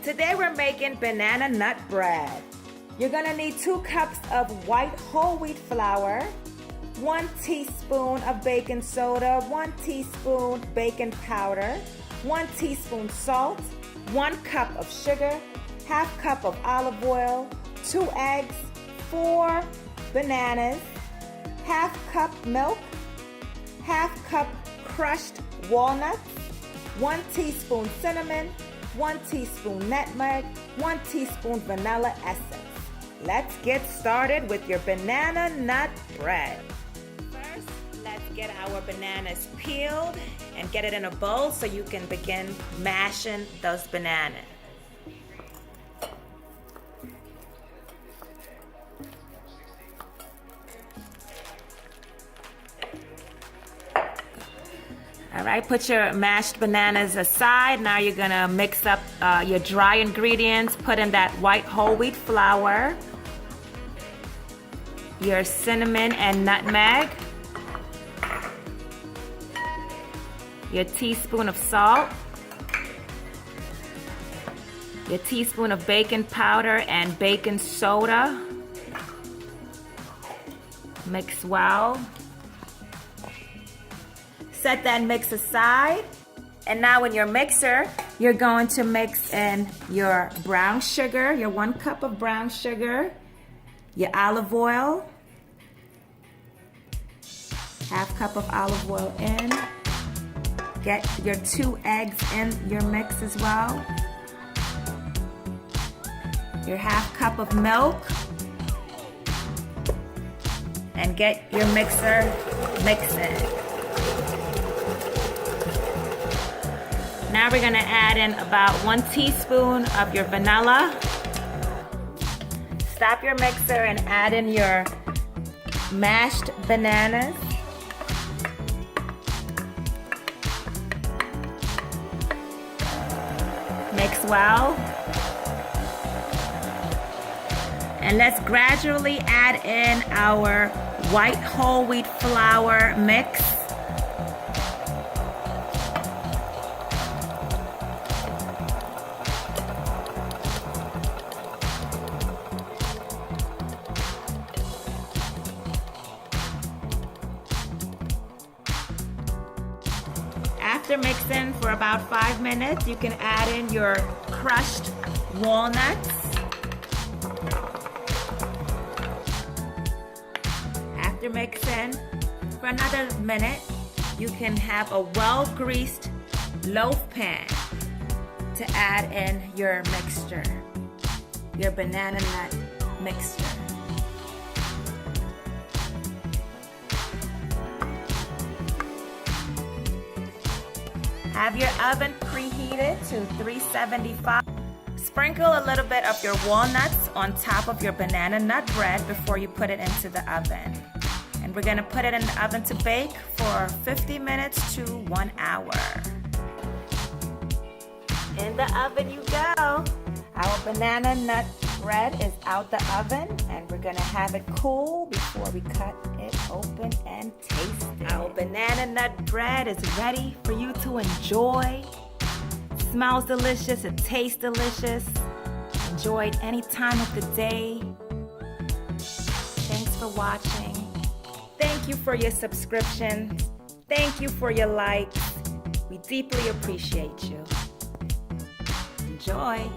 Today we're making banana nut bread. You're gonna need 2 cups of white whole wheat flour, 1 teaspoon of baking soda, 1 teaspoon baking powder, 1 teaspoon salt, 1 cup of sugar, half cup of olive oil, 2 eggs, 4 bananas, half cup milk, half cup crushed walnuts, 1 teaspoon cinnamon, 1 teaspoon nutmeg, 1 teaspoon vanilla essence. Let's get started with your banana nut bread. First, let's get our bananas peeled and get it in a bowl so you can begin mashing those bananas. All right, put your mashed bananas aside. Now you're gonna mix up your dry ingredients. Put in that white whole wheat flour, your cinnamon and nutmeg, your teaspoon of salt, your teaspoon of baking powder and baking soda. Mix well. Set that mix aside. And now in your mixer, you're going to mix in your brown sugar, your 1 cup of brown sugar, your olive oil, half cup of olive oil in. Get your 2 eggs in your mix as well. Your half cup of milk. And get your mixer mixing. Now we're gonna add in about 1 teaspoon of your vanilla. Stop your mixer and add in your mashed bananas. Mix well. And let's gradually add in our white whole wheat flour mix. After mixing for about 5 minutes, you can add in your crushed walnuts. After mixing for another minute, you can have a well-greased loaf pan to add in your mixture, your banana nut mixture. Have your oven preheated to 375. Sprinkle a little bit of your walnuts on top of your banana nut bread before you put it into the oven. And we're gonna put it in the oven to bake for 50 minutes to 1 hour. In the oven you go. Our banana nut bread is out the oven, and we're gonna have it cool before we cut it open and taste it. Our banana nut bread is ready for you to enjoy. It smells delicious, it tastes delicious. Enjoy it any time of the day. Thanks for watching. Thank you for your subscription. Thank you for your likes. We deeply appreciate you. Enjoy.